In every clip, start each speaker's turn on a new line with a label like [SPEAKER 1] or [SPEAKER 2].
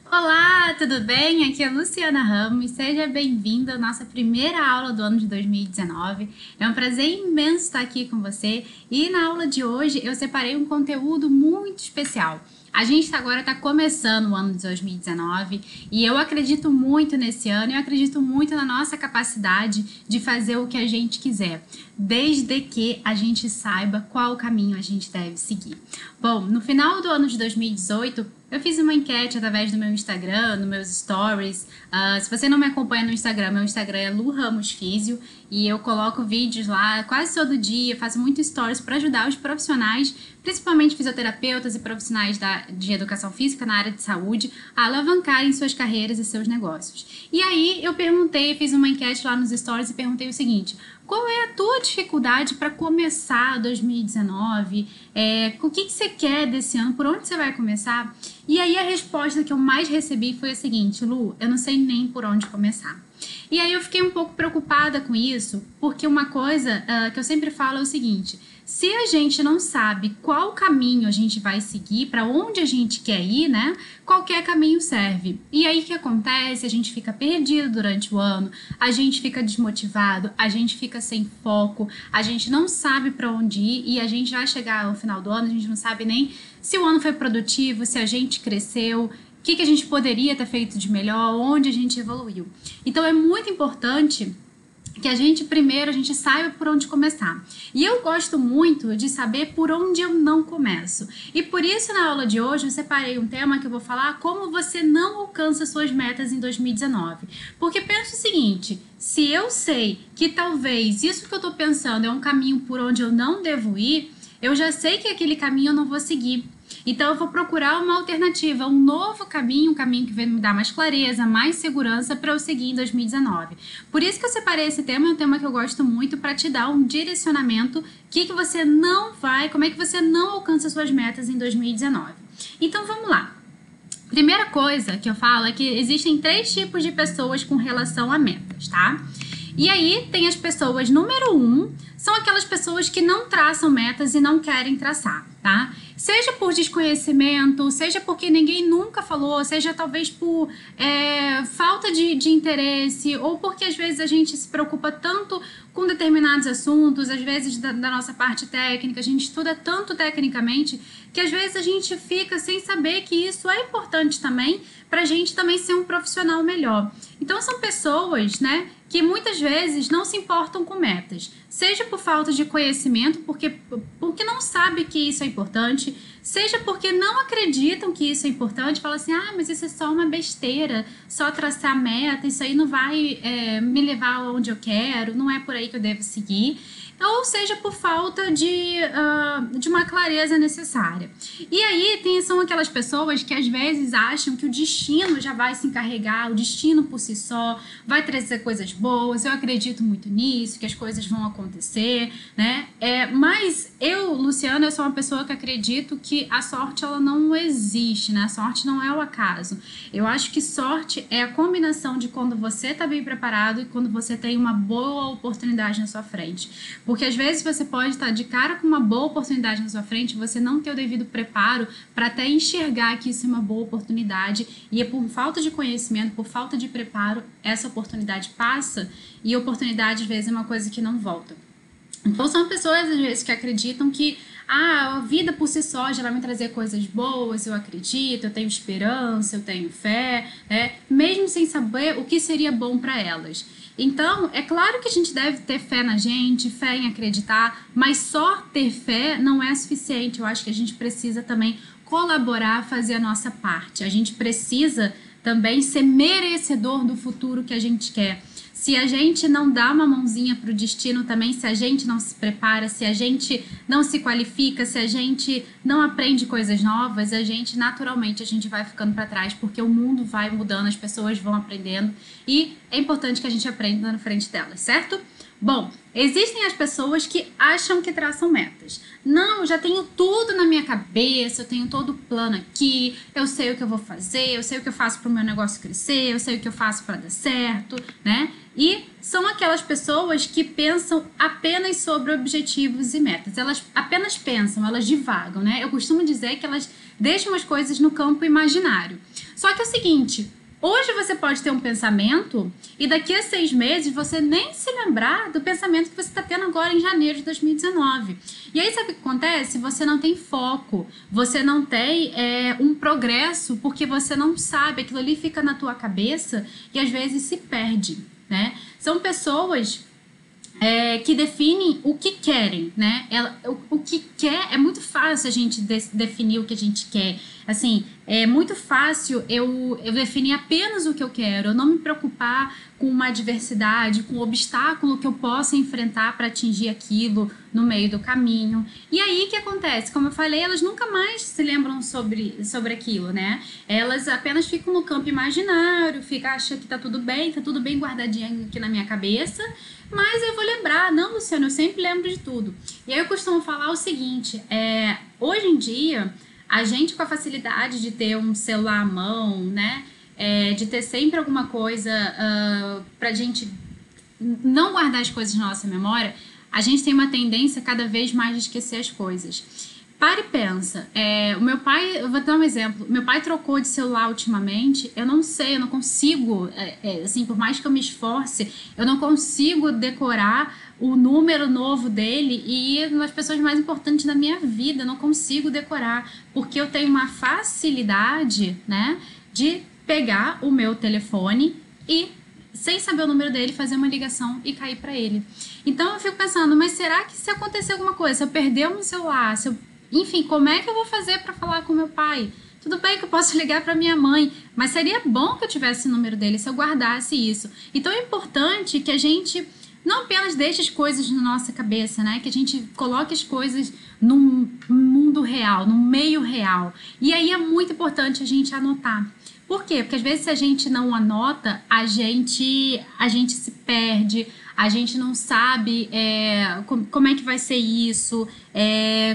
[SPEAKER 1] Olá, tudo bem? Aqui é a Luciana Ramos. Seja bem-vinda à nossa primeira aula do ano de 2019. É um prazer imenso estar aqui com você e na aula de hoje eu separei um conteúdo muito especial. A gente agora está começando o ano de 2019 e eu acredito muito nesse ano e eu acredito muito na nossa capacidade de fazer o que a gente quiser, desde que a gente saiba qual caminho a gente deve seguir. Bom, no final do ano de 2018, eu fiz uma enquete através do meu Instagram, nos meus stories. Se você não me acompanha no Instagram, meu Instagram é Lu Ramos Físio e eu coloco vídeos lá quase todo dia, faço muito stories para ajudar os profissionais, principalmente fisioterapeutas e profissionais de educação física na área de saúde, a alavancarem suas carreiras e seus negócios. E aí eu fiz uma enquete lá nos stories e perguntei o seguinte: qual é a tua dificuldade para começar 2019? O que você quer desse ano? Por onde você vai começar? E aí a resposta que eu mais recebi foi a seguinte: Lu, eu não sei nem por onde começar. E aí eu fiquei um pouco preocupada com isso, porque uma coisa que eu sempre falo é o seguinte: se a gente não sabe qual caminho a gente vai seguir, para onde a gente quer ir, né? Qualquer caminho serve. E aí o que acontece? A gente fica perdido durante o ano, a gente fica desmotivado, a gente fica sem foco, a gente não sabe para onde ir e a gente vai chegar ao final do ano, a gente não sabe nem se o ano foi produtivo, se a gente cresceu, o que a gente poderia ter feito de melhor, onde a gente evoluiu. Então é muito importante que a gente saiba por onde começar. E eu gosto muito de saber por onde eu não começo. E por isso na aula de hoje eu separei um tema que eu vou falar como você não alcança suas metas em 2019. Porque pensa o seguinte: se eu sei que talvez isso que eu tô pensando é um caminho por onde eu não devo ir, eu já sei que aquele caminho eu não vou seguir. Então eu vou procurar uma alternativa, um novo caminho, um caminho que vai me dar mais clareza, mais segurança para eu seguir em 2019. Por isso que eu separei esse tema, é um tema que eu gosto muito para te dar um direcionamento, como é que você não alcança suas metas em 2019. Então vamos lá. Primeira coisa que eu falo é que existem 3 tipos de pessoas com relação a metas, tá? E aí tem as pessoas, número 1, são aquelas pessoas que não traçam metas e não querem traçar, tá? Seja por desconhecimento, seja porque ninguém nunca falou, seja talvez por falta de interesse, ou porque às vezes a gente se preocupa tanto com determinados assuntos, às vezes da nossa parte técnica, a gente estuda tanto tecnicamente, que às vezes a gente fica sem saber que isso é importante também, pra gente também ser um profissional melhor. Então são pessoas, né, que muitas vezes não se importam com metas, seja por falta de conhecimento, porque não sabe que isso é importante, seja porque não acreditam que isso é importante, fala assim: ah, mas isso é só uma besteira, só traçar meta, isso aí não vai me levar aonde eu quero, não é por aí que eu devo seguir. Ou seja, por falta de uma clareza necessária. E aí são aquelas pessoas que às vezes acham que o destino já vai se encarregar, o destino por si só vai trazer coisas boas, eu acredito muito nisso, que as coisas vão acontecer, né? Mas eu, Luciana, eu sou uma pessoa que acredito que a sorte ela não existe, né? A sorte não é o acaso. Eu acho que sorte é a combinação de quando você está bem preparado e quando você tem uma boa oportunidade na sua frente. Porque às vezes você pode estar de cara com uma boa oportunidade na sua frente, você não ter o devido preparo para até enxergar que isso é uma boa oportunidade, e é por falta de conhecimento, por falta de preparo, essa oportunidade passa, e a oportunidade às vezes é uma coisa que não volta. Então são pessoas às vezes que acreditam que a vida por si só já vai me trazer coisas boas, eu acredito, eu tenho esperança, eu tenho fé, mesmo sem saber o que seria bom para elas. Então, é claro que a gente deve ter fé na gente, fé em acreditar, mas só ter fé não é suficiente. Eu acho que a gente precisa também colaborar, fazer a nossa parte. A gente precisa também ser merecedor do futuro que a gente quer. Se a gente não dá uma mãozinha para o destino também, se a gente não se prepara, se a gente não se qualifica, se a gente não aprende coisas novas, naturalmente a gente vai ficando para trás, porque o mundo vai mudando, as pessoas vão aprendendo e é importante que a gente aprenda na frente delas, certo? Bom, existem as pessoas que acham que traçam metas. Não, eu já tenho tudo na minha cabeça, eu tenho todo o plano aqui, eu sei o que eu vou fazer, eu sei o que eu faço para o meu negócio crescer, eu sei o que eu faço para dar certo, né? E são aquelas pessoas que pensam apenas sobre objetivos e metas. Elas apenas pensam, elas divagam, né? Eu costumo dizer que elas deixam as coisas no campo imaginário. Só que é o seguinte, hoje você pode ter um pensamento e daqui a 6 meses você nem se lembrar do pensamento que você está tendo agora em janeiro de 2019. E aí sabe o que acontece? Você não tem foco, você não tem um progresso, porque você não sabe, aquilo ali fica na tua cabeça e às vezes se perde, né? São pessoas que definem o que querem, né? O que quer, é muito fácil a gente definir o que a gente quer. Assim, é muito fácil eu definir apenas o que eu quero, eu não me preocupar com uma adversidade, com um obstáculo que eu possa enfrentar para atingir aquilo no meio do caminho. E aí o que acontece? Como eu falei, elas nunca mais se lembram sobre aquilo, né? Elas apenas ficam no campo imaginário, acham que tá tudo bem guardadinho aqui na minha cabeça, mas eu vou lembrar. Não, Luciano, eu sempre lembro de tudo. E aí eu costumo falar o seguinte, hoje em dia, a gente com a facilidade de ter um celular à mão, né? De ter sempre alguma coisa pra gente não guardar as coisas na nossa memória, a gente tem uma tendência cada vez mais de esquecer as coisas. Para e pensa, o meu pai, eu vou dar um exemplo, meu pai trocou de celular ultimamente, eu não sei, eu não consigo, assim, por mais que eu me esforce, eu não consigo decorar o número novo dele e uma das pessoas mais importantes da minha vida, eu não consigo decorar, porque eu tenho uma facilidade, né, de pegar o meu telefone e, sem saber o número dele, fazer uma ligação e cair para ele. Então eu fico pensando, mas será que se acontecer alguma coisa, se eu perder um celular, enfim, como é que eu vou fazer para falar com meu pai? Tudo bem que eu posso ligar para minha mãe, mas seria bom que eu tivesse o número dele, se eu guardasse isso. Então é importante que a gente não apenas deixe as coisas na nossa cabeça, né? Que a gente coloque as coisas num mundo real, num meio real. E aí é muito importante a gente anotar. Por quê? Porque às vezes se a gente não anota, a gente se perde, a gente não sabe como é que vai ser isso,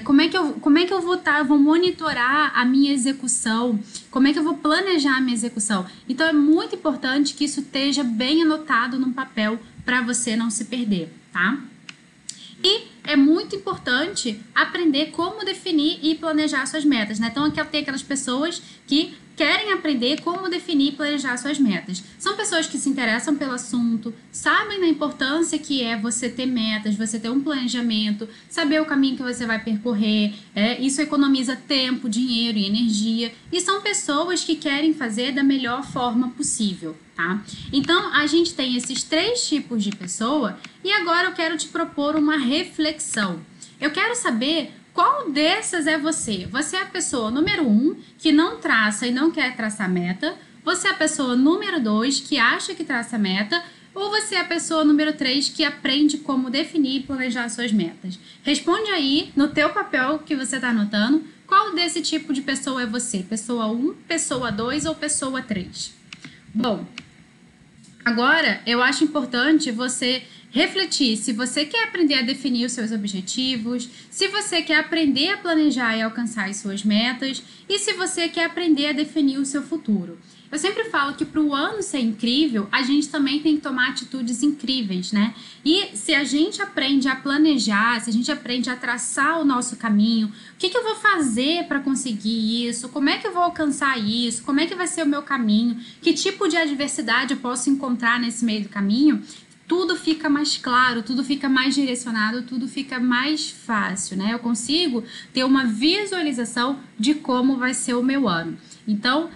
[SPEAKER 1] como é que eu vou monitorar a minha execução, como é que eu vou planejar a minha execução. Então é muito importante que isso esteja bem anotado num papel para você não se perder, tá? E é muito importante aprender como definir e planejar suas metas, né? Então, tem aquelas pessoas que querem aprender como definir e planejar suas metas. São pessoas que se interessam pelo assunto, sabem da importância que é você ter metas, você ter um planejamento, saber o caminho que você vai percorrer. Isso economiza tempo, dinheiro e energia. E são pessoas que querem fazer da melhor forma possível, tá? Então, a gente tem esses 3 tipos de pessoa e agora eu quero te propor uma reflexão. Eu quero saber qual dessas é você. Você é a pessoa número 1, que não traça e não quer traçar meta. Você é a pessoa número 2, que acha que traça meta. Ou você é a pessoa número 3, que aprende como definir e planejar suas metas. Responde aí no teu papel que você está anotando. Qual desse tipo de pessoa é você? Pessoa 1, pessoa 2 ou pessoa 3? Bom, agora eu acho importante você refletir se você quer aprender a definir os seus objetivos, se você quer aprender a planejar e alcançar as suas metas e se você quer aprender a definir o seu futuro. Eu sempre falo que para o ano ser incrível, a gente também tem que tomar atitudes incríveis, né? E se a gente aprende a planejar, se a gente aprende a traçar o nosso caminho, o que eu vou fazer para conseguir isso? Como é que eu vou alcançar isso? Como é que vai ser o meu caminho? Que tipo de adversidade eu posso encontrar nesse meio do caminho? Tudo fica mais claro, tudo fica mais direcionado, tudo fica mais fácil, né? Eu consigo ter uma visualização de como vai ser o meu ano. Então,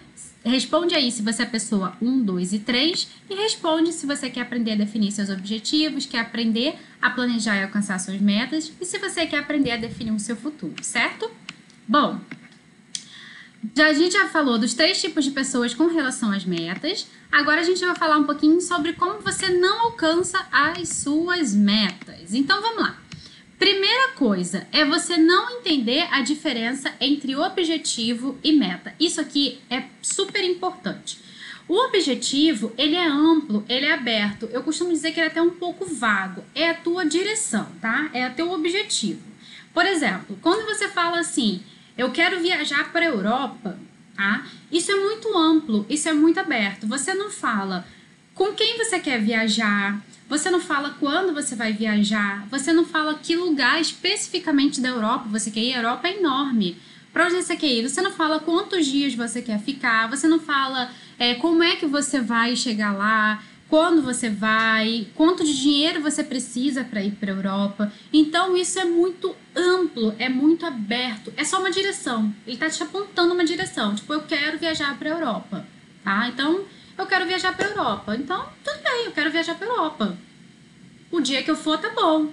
[SPEAKER 1] responde aí se você é a pessoa 1, 2 e 3 e responde se você quer aprender a definir seus objetivos, quer aprender a planejar e alcançar suas metas e se você quer aprender a definir o seu futuro, certo? Bom, a gente já falou dos 3 tipos de pessoas com relação às metas. Agora a gente vai falar um pouquinho sobre como você não alcança as suas metas. Então vamos lá. Primeira coisa é você não entender a diferença entre objetivo e meta. Isso aqui é super importante. O objetivo, ele é amplo, ele é aberto. Eu costumo dizer que ele é até um pouco vago. É a tua direção, tá? É o teu objetivo. Por exemplo, quando você fala assim, eu quero viajar para a Europa, tá? Isso é muito amplo, isso é muito aberto. Você não fala com quem você quer viajar, você não fala quando você vai viajar, você não fala que lugar especificamente da Europa você quer ir. A Europa é enorme. para onde você quer ir. Você não fala quantos dias você quer ficar, você não fala como é que você vai chegar lá, quando você vai, quanto de dinheiro você precisa para ir para a Europa. Então isso é muito amplo, é muito aberto, é só uma direção. Ele está te apontando uma direção, tipo, eu quero viajar para a Europa, tá? Então, eu quero viajar para a Europa. Então, tudo bem, eu quero viajar para a Europa. O dia que eu for tá bom.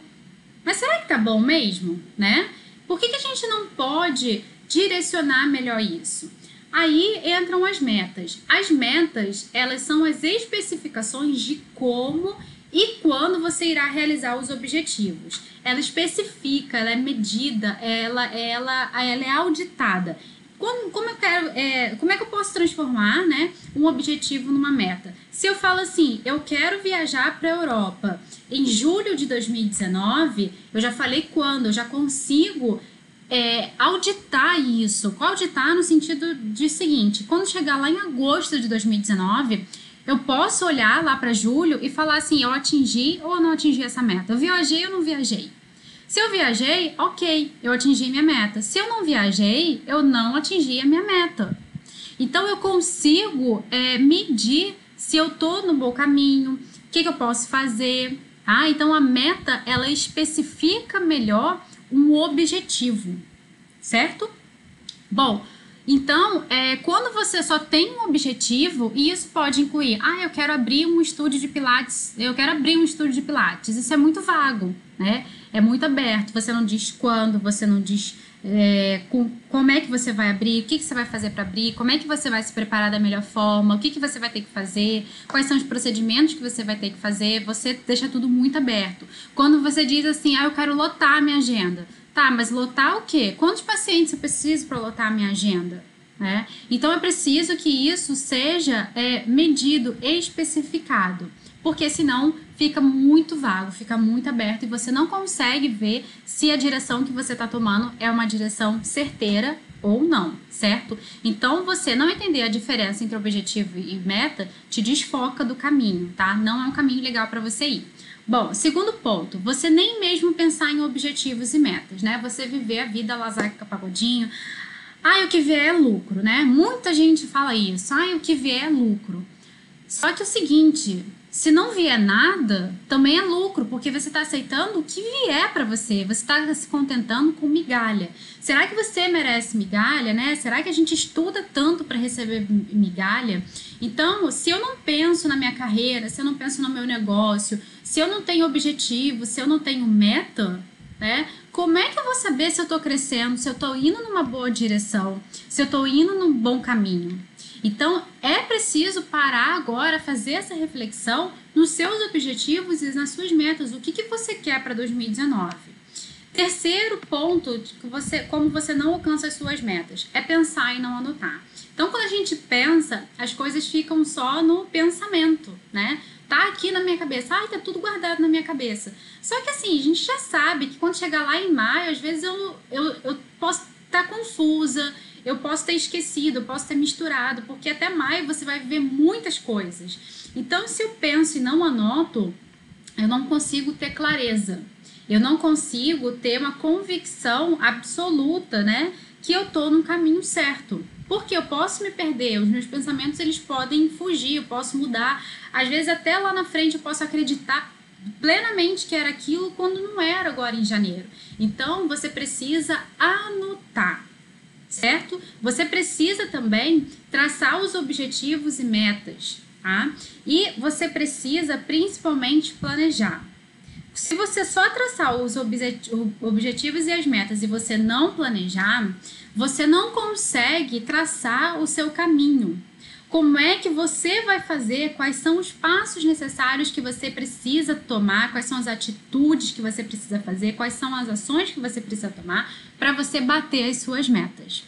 [SPEAKER 1] Mas será que tá bom mesmo, né? Por que a gente não pode direcionar melhor isso? Aí entram as metas. As metas, elas são as especificações de como e quando você irá realizar os objetivos. Ela especifica, ela é medida, ela é auditada. Como é que eu posso transformar, né, um objetivo numa meta? Se eu falo assim, eu quero viajar para a Europa em julho de 2019, eu já falei quando, eu já consigo auditar isso. Auditar no sentido de seguinte, quando chegar lá em agosto de 2019, eu posso olhar lá para julho e falar assim, eu atingi ou não atingi essa meta? Eu viajei ou não viajei? Se eu viajei, ok, eu atingi minha meta. Se eu não viajei, eu não atingi a minha meta. Então, eu consigo medir se eu estou no bom caminho, o que eu posso fazer. Tá? Então, a meta, ela especifica melhor um objetivo, certo? Bom, então, quando você só tem um objetivo, e isso pode incluir, eu quero abrir um estúdio de Pilates, isso é muito vago, né? É muito aberto, você não diz quando, você não diz como é que você vai abrir, o que você vai fazer para abrir, como é que você vai se preparar da melhor forma, o que você vai ter que fazer, quais são os procedimentos que você vai ter que fazer, você deixa tudo muito aberto. Quando você diz assim, eu quero lotar a minha agenda, tá, mas lotar o quê? Quantos pacientes eu preciso para lotar a minha agenda? Né? Então é preciso que isso seja medido e especificado, porque senão fica muito vago, fica muito aberto e você não consegue ver se a direção que você está tomando é uma direção certeira ou não, certo? Então, você não entender a diferença entre objetivo e meta te desfoca do caminho, tá? Não é um caminho legal para você ir. Bom, segundo ponto, você nem mesmo pensar em objetivos e metas, né? Você viver a vida lazaca pagodinho. O que vier é lucro, né? Muita gente fala isso. O que vier é lucro. Só que é o seguinte, se não vier nada, também é lucro, porque você está aceitando o que vier para você. Você está se contentando com migalha. Será que você merece migalha, né? Será que a gente estuda tanto para receber migalha? Então, se eu não penso na minha carreira, se eu não penso no meu negócio, se eu não tenho objetivo, se eu não tenho meta, né? Como é que eu vou saber se eu estou crescendo, se eu estou indo numa boa direção, se eu estou indo num bom caminho? Então, é preciso parar agora, fazer essa reflexão nos seus objetivos e nas suas metas. O que você quer para 2019? Terceiro ponto, como você não alcança as suas metas, é pensar e não anotar. Então, quando a gente pensa, as coisas ficam só no pensamento, né? Tá aqui na minha cabeça, tá tudo guardado na minha cabeça. Só que assim, a gente já sabe que quando chegar lá em maio, às vezes eu posso estar confusa, eu posso ter esquecido, eu posso ter misturado, porque até maio você vai viver muitas coisas. Então, se eu penso e não anoto, eu não consigo ter clareza. Eu não consigo ter uma convicção absoluta, né, que eu tô no caminho certo. Porque eu posso me perder, os meus pensamentos eles podem fugir, eu posso mudar. Às vezes até lá na frente eu posso acreditar plenamente que era aquilo quando não era agora em janeiro. Então, você precisa anotar. Certo? Você precisa também traçar os objetivos e metas, tá? E você precisa principalmente planejar. Se você só traçar os objetivos e as metas e você não planejar, você não consegue traçar o seu caminho. Como é que você vai fazer? Quais são os passos necessários que você precisa tomar? Quais são as atitudes que você precisa fazer? Quais são as ações que você precisa tomar para você bater as suas metas?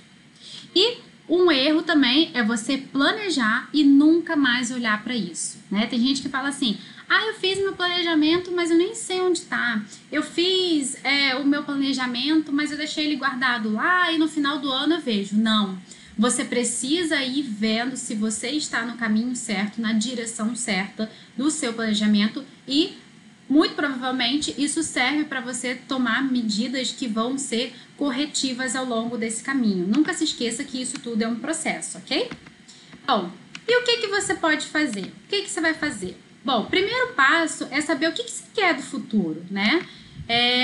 [SPEAKER 1] E um erro também é você planejar e nunca mais olhar para isso, né? Tem gente que fala assim, eu fiz meu planejamento, mas eu nem sei onde está. Eu fiz o meu planejamento, mas eu deixei ele guardado lá e no final do ano eu vejo. Não. Você precisa ir vendo se você está no caminho certo, na direção certa do seu planejamento e muito provavelmente isso serve para você tomar medidas que vão ser corretivas ao longo desse caminho. Nunca se esqueça que isso tudo é um processo, ok? Bom, e o que você pode fazer? O que você vai fazer? Bom, o primeiro passo é saber o que você quer do futuro, né?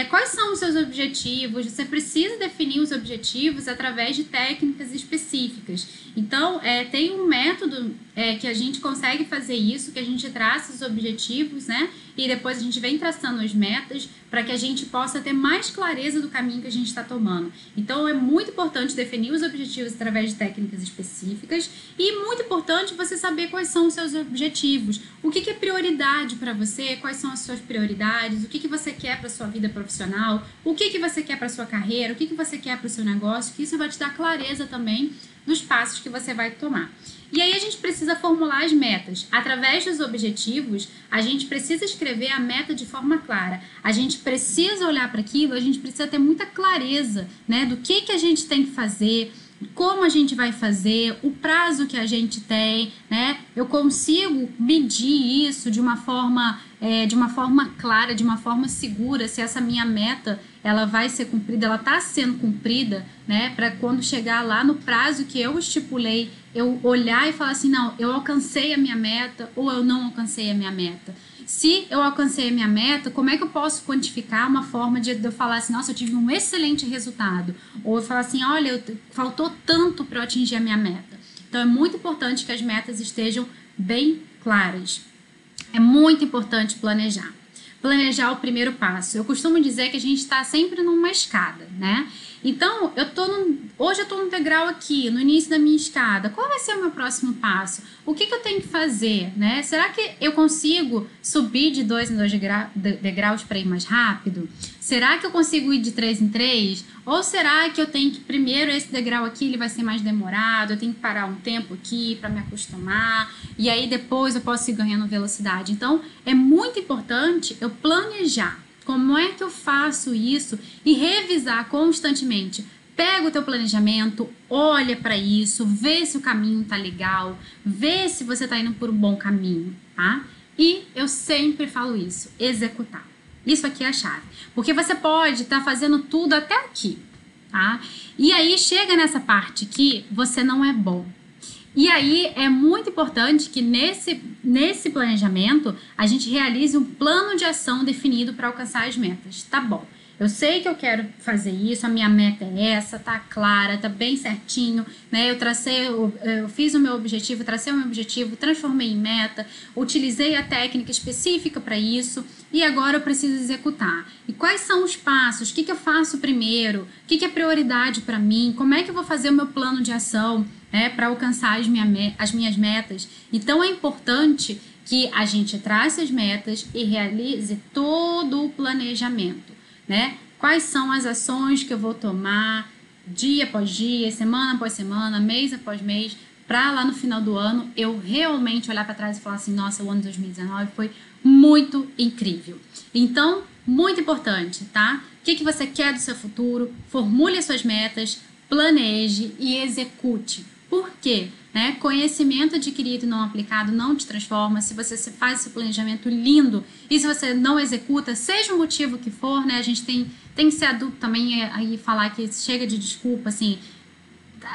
[SPEAKER 1] Quais são os seus objetivos? Você precisa definir os objetivos através de técnicas específicas. Então, tem um método que a gente consegue fazer isso, que a gente traça os objetivos, né? E depois a gente vem traçando as metas para que a gente possa ter mais clareza do caminho que a gente está tomando. Então, é muito importante definir os objetivos através de técnicas específicas e muito importante você saber quais são os seus objetivos. O que é prioridade para você? Quais são as suas prioridades? O que você quer para a sua vida profissional? O que você quer para a sua carreira? O que você quer para o seu negócio? Que isso vai te dar clareza também dos passos que você vai tomar. E aí a gente precisa formular as metas. Através dos objetivos, a gente precisa escrever a meta de forma clara. A gente precisa olhar para aquilo, a gente precisa ter muita clareza, né, do que a gente tem que fazer, como a gente vai fazer, o prazo que a gente tem, né? Eu consigo medir isso de uma forma clara, de uma forma segura, se essa minha meta ela vai ser cumprida, ela está sendo cumprida, né? Para quando chegar lá no prazo que eu estipulei, eu olhar e falar assim, não, eu alcancei a minha meta ou eu não alcancei a minha meta. Se eu alcancei a minha meta, como é que eu posso quantificar uma forma de eu falar assim, nossa, eu tive um excelente resultado? Ou eu falar assim, olha, faltou tanto para eu atingir a minha meta. Então, é muito importante que as metas estejam bem claras. É muito importante planejar. Planejar é o primeiro passo. Eu costumo dizer que a gente está sempre numa escada, né? Então, hoje eu estou num degrau aqui, no início da minha escada. Qual vai ser o meu próximo passo? O que eu tenho que fazer, né? Será que eu consigo subir de 2 em 2 degraus para ir mais rápido? Será que eu consigo ir de 3 em 3? Ou será que eu tenho que, primeiro, esse degrau aqui ele vai ser mais demorado, eu tenho que parar um tempo aqui para me acostumar, e aí depois eu posso ir ganhando velocidade. Então, é muito importante eu planejar. Como é que eu faço isso e revisar constantemente? Pega o teu planejamento, olha para isso, vê se o caminho tá legal, vê se você tá indo por um bom caminho, tá? E eu sempre falo isso, executar. Isso aqui é a chave. Porque você pode estar fazendo tudo até aqui, tá? E aí chega nessa parte que você não é bom. E aí é muito importante que nesse planejamento a gente realize um plano de ação definido para alcançar as metas. Tá bom, eu sei que eu quero fazer isso, a minha meta é essa, tá clara, tá bem certinho, né? Eu fiz o meu objetivo, tracei o meu objetivo, transformei em meta, utilizei a técnica específica para isso e agora eu preciso executar. E quais são os passos? O que eu faço primeiro? O que é prioridade para mim? Como é que eu vou fazer o meu plano de ação? Para alcançar as minhas metas. Então é importante que a gente trace as metas e realize todo o planejamento, né? Quais são as ações que eu vou tomar dia após dia, semana após semana, mês após mês, para lá no final do ano eu realmente olhar para trás e falar assim, nossa, o ano de 2019 foi muito incrível. Então, muito importante, tá? O que você quer do seu futuro? Formule as suas metas, planeje e execute. Por quê? Né? Conhecimento adquirido e não aplicado não te transforma. Se você faz esse planejamento lindo e se você não executa, seja o motivo que for, né? A gente tem que ser adulto também aí falar que chega de desculpa, assim.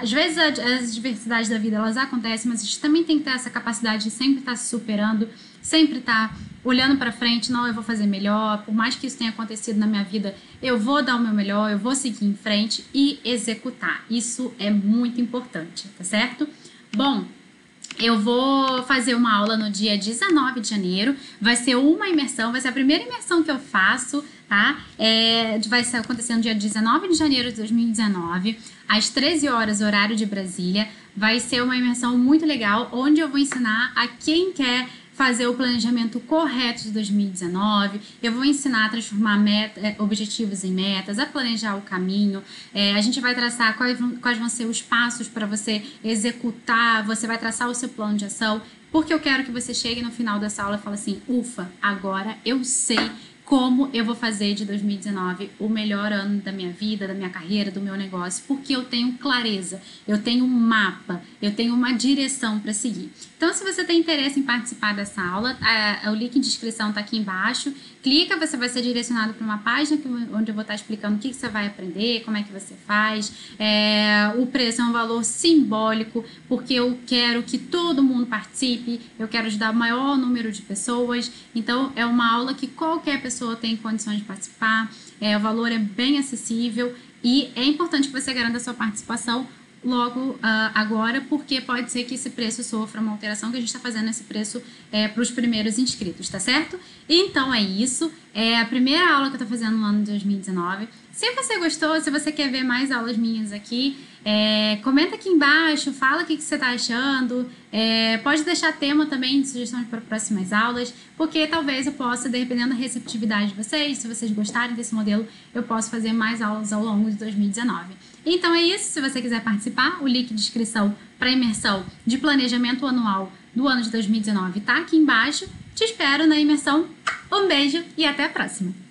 [SPEAKER 1] Às vezes as adversidades da vida elas acontecem, mas a gente também tem que ter essa capacidade de sempre estar se superando, sempre estar olhando para frente, não, eu vou fazer melhor, por mais que isso tenha acontecido na minha vida, eu vou dar o meu melhor, eu vou seguir em frente e executar. Isso é muito importante, tá certo? Bom, eu vou fazer uma aula no dia 19 de janeiro, vai ser uma imersão, vai ser a primeira imersão que eu faço, tá? Vai acontecer no dia 19 de janeiro de 2019, às 13 horas, horário de Brasília. Vai ser uma imersão muito legal, onde eu vou ensinar a quem quer fazer o planejamento correto de 2019, eu vou ensinar a transformar objetivos em metas, a planejar o caminho, a gente vai traçar quais vão ser os passos para você executar, você vai traçar o seu plano de ação, porque eu quero que você chegue no final dessa aula e fale assim, ufa, agora eu sei como eu vou fazer de 2019 o melhor ano da minha vida, da minha carreira, do meu negócio, porque eu tenho clareza, eu tenho um mapa, eu tenho uma direção para seguir. Então, se você tem interesse em participar dessa aula, o link de inscrição está aqui embaixo Clica, você vai ser direcionado para uma página onde eu vou estar explicando o que você vai aprender, como é que você faz. O preço é um valor simbólico, porque eu quero que todo mundo participe, eu quero ajudar o maior número de pessoas. Então, é uma aula que qualquer pessoa tem condições de participar. O valor é bem acessível e é importante que você garanta a sua participação logo agora, porque pode ser que esse preço sofra uma alteração, que a gente está fazendo esse preço para os primeiros inscritos, tá certo? Então é isso, é a primeira aula que eu estou fazendo no ano de 2019. Se você gostou, se você quer ver mais aulas minhas aqui, comenta aqui embaixo, fala o que você está achando, pode deixar tema também de sugestões para próximas aulas, porque talvez eu possa, dependendo da receptividade de vocês, se vocês gostarem desse modelo, eu posso fazer mais aulas ao longo de 2019. Então é isso, se você quiser participar, o link de inscrição para a imersão de planejamento anual do ano de 2019 está aqui embaixo. Te espero na imersão. Um beijo e até a próxima!